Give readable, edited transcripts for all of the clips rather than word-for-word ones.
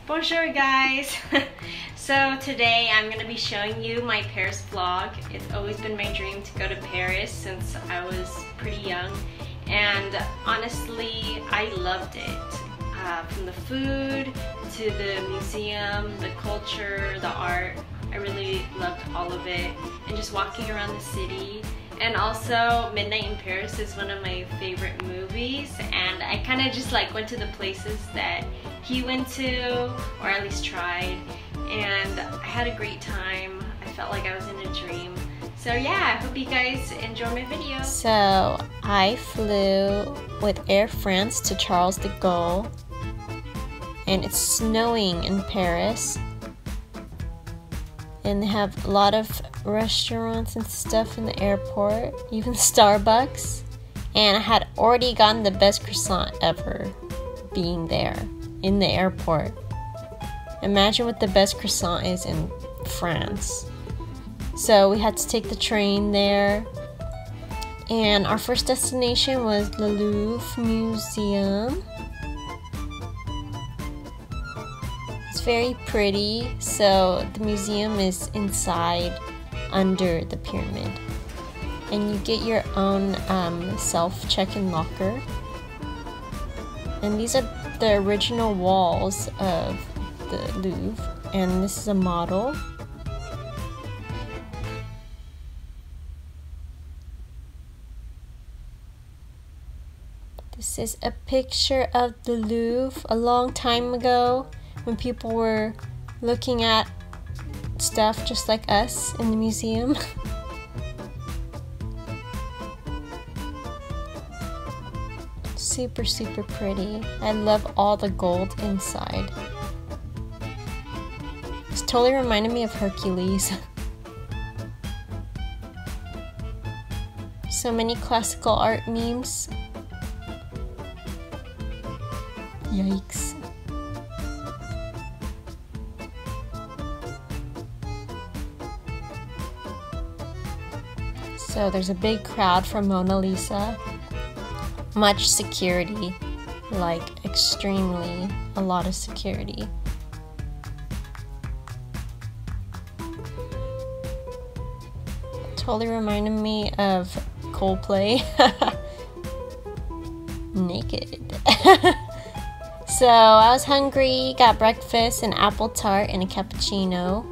Bonjour guys! So today I'm going to be showing you my Paris vlog. It's always been my dream to go to Paris since I was pretty young, and honestly I loved it. From the food to the museum, the culture, the art, I really loved all of it, and just walking around the city. And also Midnight in Paris is one of my favorite movies, and I kind of just like went to the places that he went to, or at least tried, and I had a great time. I felt like I was in a dream. So yeah, I hope you guys enjoy my video. So I flew with Air France to Charles de Gaulle, and it's snowing in Paris, and they have a lot of restaurants and stuff in the airport, even Starbucks. And I had already gotten the best croissant ever being there in the airport. Imagine what the best croissant is in France. So we had to take the train there, and our first destination was the Louvre Museum. It's very pretty. So the museum is inside under the pyramid, and you get your own self-check-in locker. And these are the original walls of the Louvre, and this is a model. This is a picture of the Louvre a long time ago when people were looking at stuff just like us in the museum. Super, super pretty. I love all the gold inside. This totally reminded me of Hercules. So many classical art memes. Yikes. So there's a big crowd for Mona Lisa. Much security, like extremely a lot of security. Totally reminded me of Coldplay. Naked. So I was hungry, got breakfast, an apple tart and a cappuccino.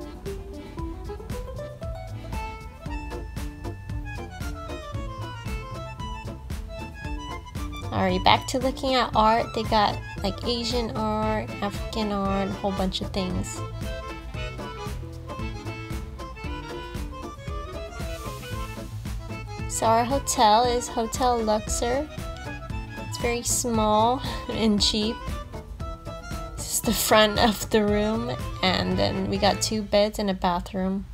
Alright, back to looking at art. They got like Asian art, African art, a whole bunch of things. So our hotel is Hotel Luxor. It's very small and cheap. This is the front of the room, and then we got 2 beds and a bathroom.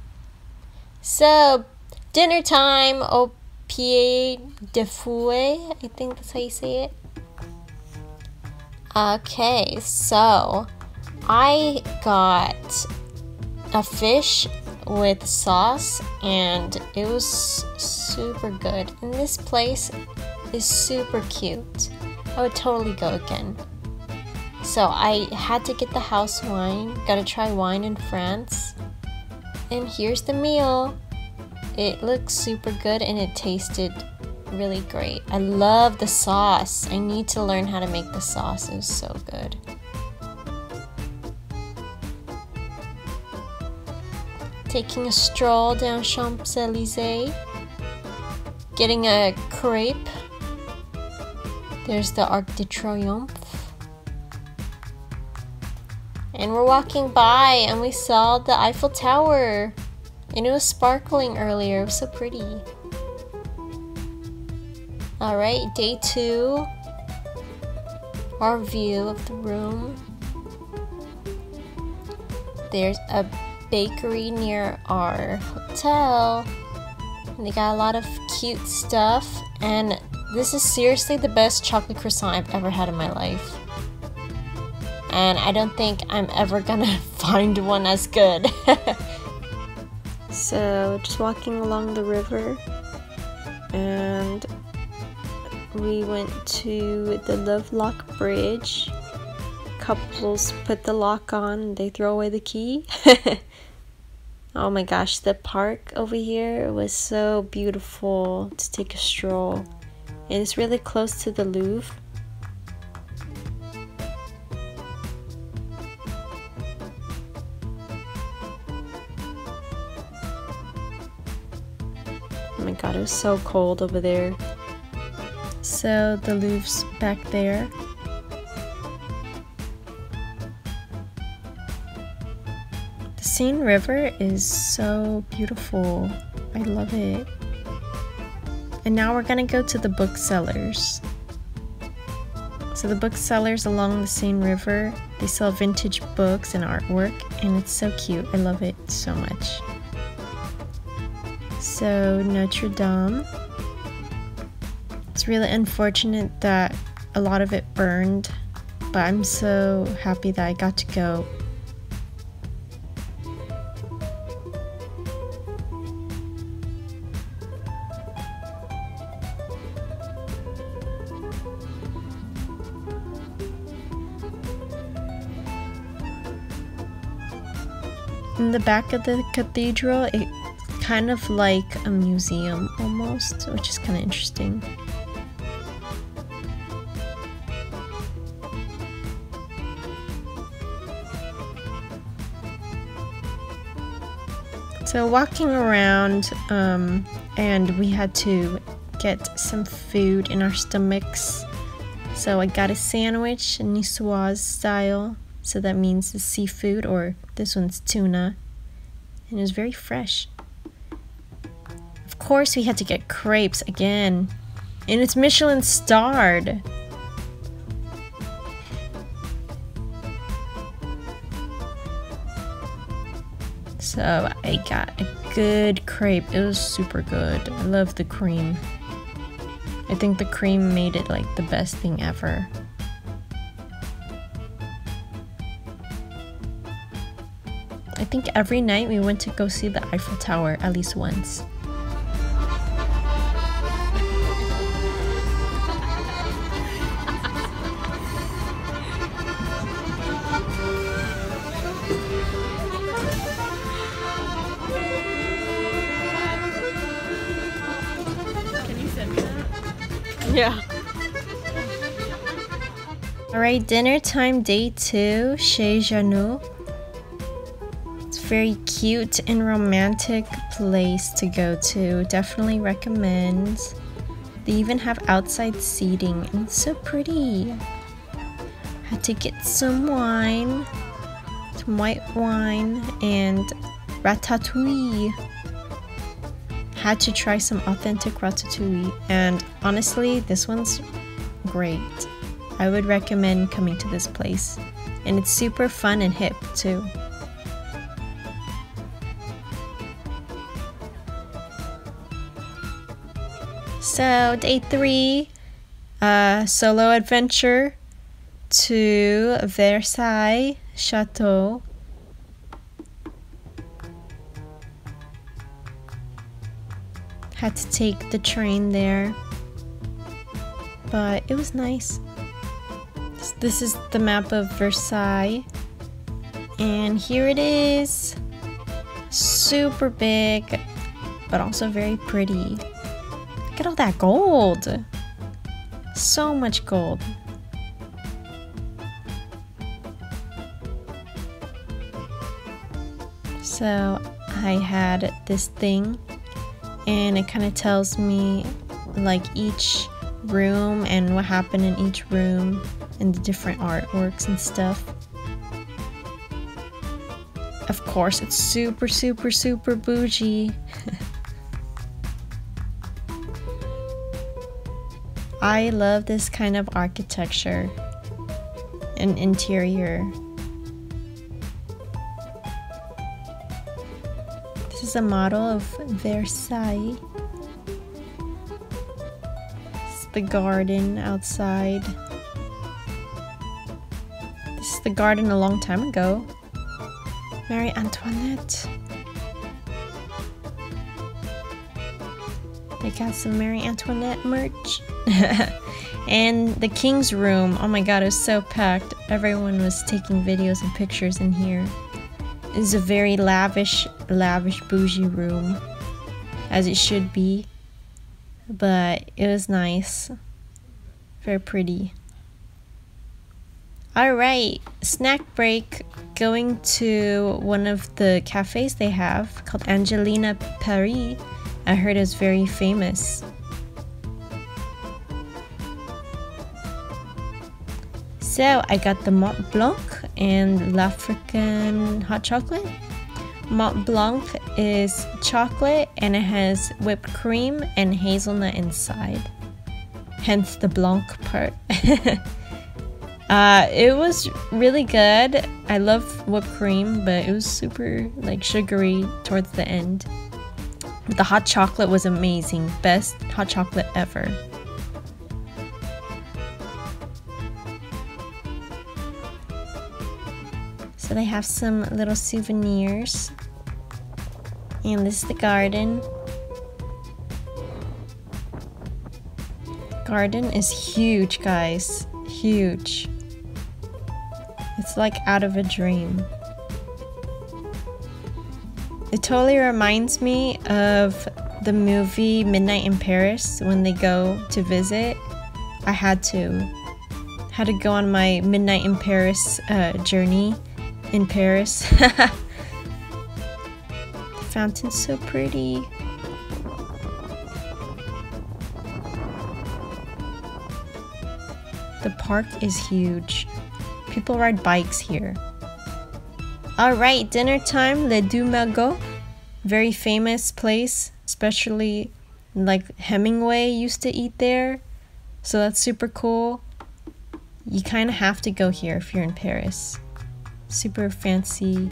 So dinner time. Pied de fouet, I think that's how you say it. Okay, so I got a fish with sauce, and it was super good. And this place is super cute. I would totally go again. So I had to get the house wine. Gotta try wine in France. And here's the meal. It looks super good and it tasted really great. I love the sauce. I need to learn how to make the sauce. It was so good. Taking a stroll down Champs-Elysees. Getting a crepe. There's the Arc de Triomphe. And we're walking by and we saw the Eiffel Tower. And it was sparkling earlier. It was so pretty. Alright, day 2. Our view of the room. There's a bakery near our hotel. And they got a lot of cute stuff. And this is seriously the best chocolate croissant I've ever had in my life. And I don't think I'm ever gonna find one as good. So just walking along the river, and we went to the Lovelock Bridge, couples put the lock on, they throw away the key. Oh my gosh, the park over here was so beautiful to take a stroll. And it's really close to the Louvre. Oh my god, it was so cold over there. So the Louvre's back there. The Seine River is so beautiful. I love it. And now we're gonna go to the Booksellers. So the Booksellers along the Seine River, they sell vintage books and artwork, and it's so cute. I love it so much. So Notre Dame. It's really unfortunate that a lot of it burned, but I'm so happy that I got to go. In the back of the cathedral, it's kind of like a museum almost, which is kind of interesting. So walking around, and we had to get some food in our stomachs. So I got a sandwich, Niçoise style. So that means the seafood, or this one's tuna. And it was very fresh. Of course we had to get crepes again. And it's Michelin starred. So I got a good crepe. It was super good. I love the cream. I think the cream made it like the best thing ever. I think every night we went to go see the Eiffel Tower at least once. Can you send me that? Yeah. Alright, dinner time day 2, chez Jeannot. Very cute and romantic place to go to. Definitely recommend. They even have outside seating and it's so pretty. Had to get some wine, some white wine, and ratatouille. Had to try some authentic ratatouille, and honestly this one's great. I would recommend coming to this place, and it's super fun and hip too. So day 3, solo adventure to Versailles Chateau. Had to take the train there, but it was nice. This is the map of Versailles, and here it is. Super big, but also very pretty. Look at all that gold. So much gold. So I had this thing, and it kind of tells me like each room and what happened in each room and the different artworks and stuff. Of course, it's super, super, super bougie. I love this kind of architecture and interior. This is a model of Versailles. This is the garden outside. This is the garden a long time ago. Mary Antoinette. They got some Mary Antoinette merch. And the king's room, oh my god, it was so packed. everyone was taking videos and pictures in here. It's a very lavish bougie room, as it should be, but it was nice, very pretty. Alright, snack break, going to one of the cafes they have called Angelina Paris. I heard it's very famous. So I got the Mont Blanc and L'African hot chocolate. Mont Blanc is chocolate and it has whipped cream and hazelnut inside. Hence the Blanc part. It was really good. I love whipped cream, but it was super like sugary towards the end. But the hot chocolate was amazing. Best hot chocolate ever. So they have some little souvenirs. And this is the garden. Garden is huge, guys. Huge. It's like out of a dream. It totally reminds me of the movie Midnight in Paris when they go to visit. I had to go on my Midnight in Paris journey in Paris. The fountain's so pretty. The park is huge. People ride bikes here. Alright, dinner time, Les Deux Magots. Very famous place, especially like Hemingway used to eat there. So that's super cool. You kind of have to go here if you're in Paris. Super fancy,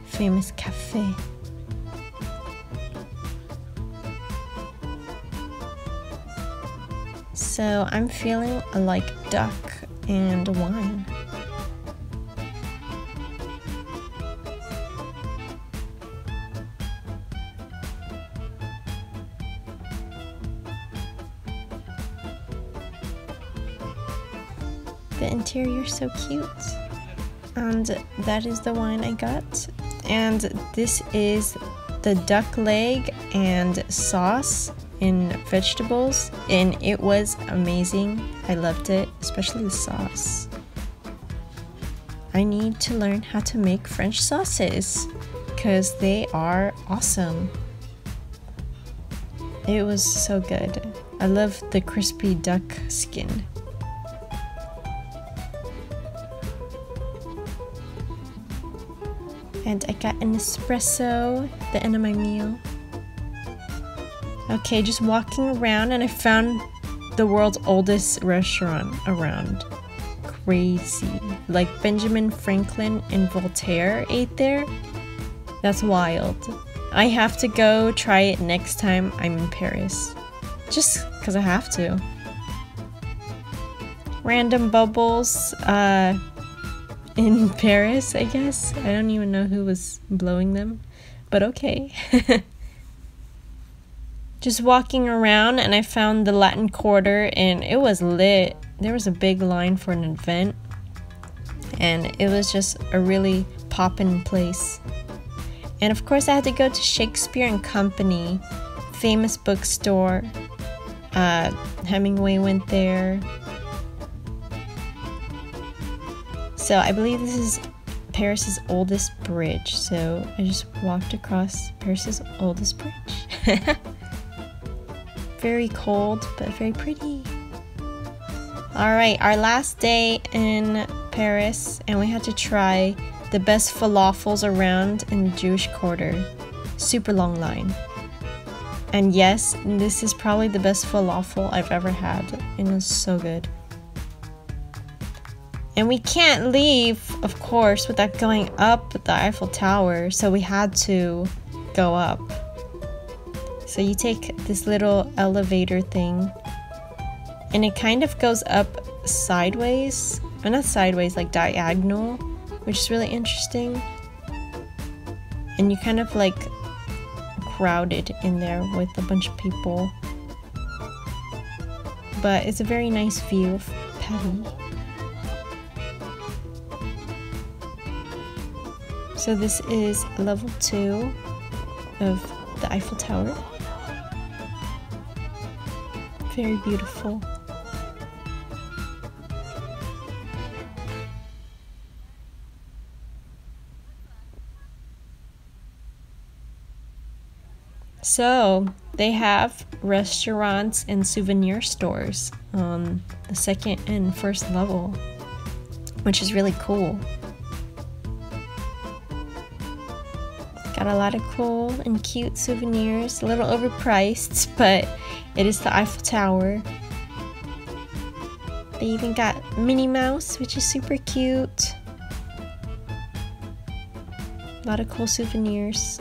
famous cafe. So I'm feeling like duck and wine. The interior is so cute. And that is the wine I got. And this is the duck leg and sauce in vegetables, and it was amazing. I loved it, especially the sauce. I need to learn how to make French sauces because they are awesome. It was so good. I love the crispy duck skin. And I got an espresso at the end of my meal. Okay, just walking around and I found the world's oldest restaurant around. Crazy. Like Benjamin Franklin and Voltaire ate there. That's wild. I have to go try it next time I'm in Paris. Just because I have to. Random bubbles in Paris, I guess. I don't even know who was blowing them, but okay. Just walking around and I found the Latin Quarter and it was lit. There was a big line for an event and it was just a really poppin' place. And of course I had to go to Shakespeare and Company, famous bookstore. Hemingway went there. So I believe this is Paris's oldest bridge. So I just walked across Paris's oldest bridge. Very cold, but very pretty. Alright, our last day in Paris, and we had to try the best falafels around in the Jewish Quarter. Super long line. And yes, this is probably the best falafel I've ever had. It was so good. And we can't leave, of course, without going up the Eiffel Tower, so we had to go up. So you take this little elevator thing, and it kind of goes up sideways, or not sideways, like diagonal, which is really interesting. And you kind of like crowded in there with a bunch of people. But it's a very nice view of Paris. So this is level 2 of the Eiffel Tower. Very beautiful. So they have restaurants and souvenir stores on the second and first level, which is really cool. Got a lot of cool and cute souvenirs, a little overpriced, but it is the Eiffel Tower. They even got Minnie Mouse, which is super cute. A lot of cool souvenirs.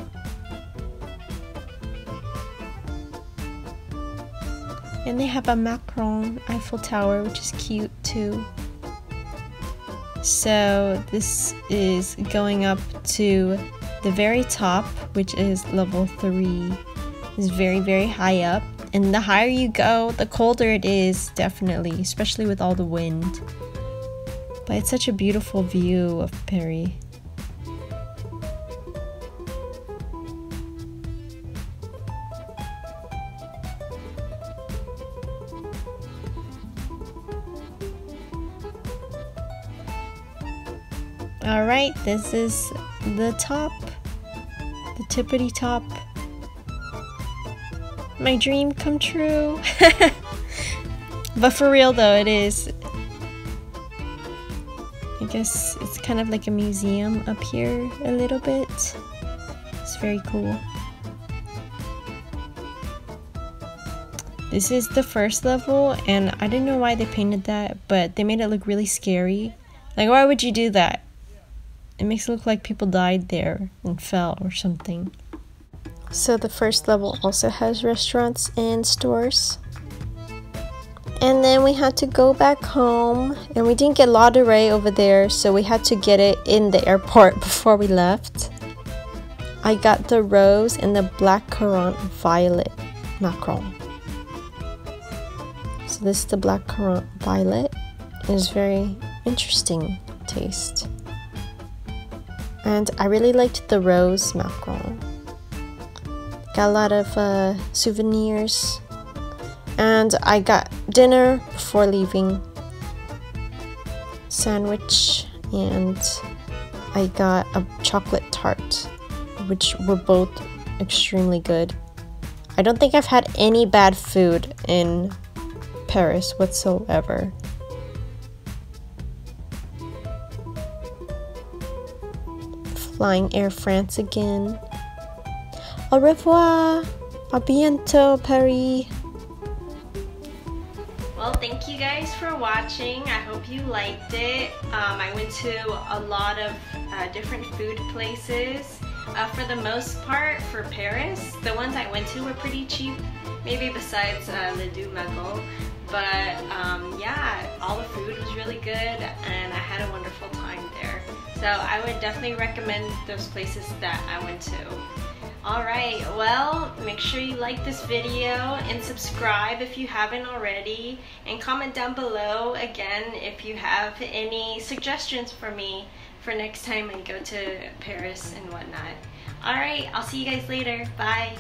And they have a Macron Eiffel Tower, which is cute too. So this is going up to the very top, which is level 3. It's very, very high up. And the higher you go, the colder it is, definitely, especially with all the wind. But it's such a beautiful view of Paris. Alright, this is the top, the tippity top. My dream come true. But for real though, it is. I guess it's kind of like a museum up here a little bit. It's very cool. This is the first level, and I didn't know why they painted that, but they made it look really scary. Like, why would you do that? It makes it look like people died there and fell or something. So the first level also has restaurants and stores. And then we had to go back home, and we didn't get Laduree over there, so we had to get it in the airport before we left. I got the rose and the blackcurrant violet macaron. So this is the blackcurrant violet. It's very interesting taste. And I really liked the rose macaron. Got a lot of souvenirs. And I got dinner before leaving. Sandwich, and I got a chocolate tart, which were both extremely good. I don't think I've had any bad food in Paris whatsoever. Flying Air France again. Au revoir! A bientôt, Paris! Well, thank you guys for watching. I hope you liked it. I went to a lot of different food places. For the most part, for Paris, the ones I went to were pretty cheap, maybe besides Les Deux Magots. But yeah, all the food was really good, and I had a wonderful time there. So I would definitely recommend those places that I went to. Alright, well, make sure you like this video and subscribe if you haven't already, and comment down below again if you have any suggestions for me for next time I go to Paris and whatnot. Alright, I'll see you guys later. Bye!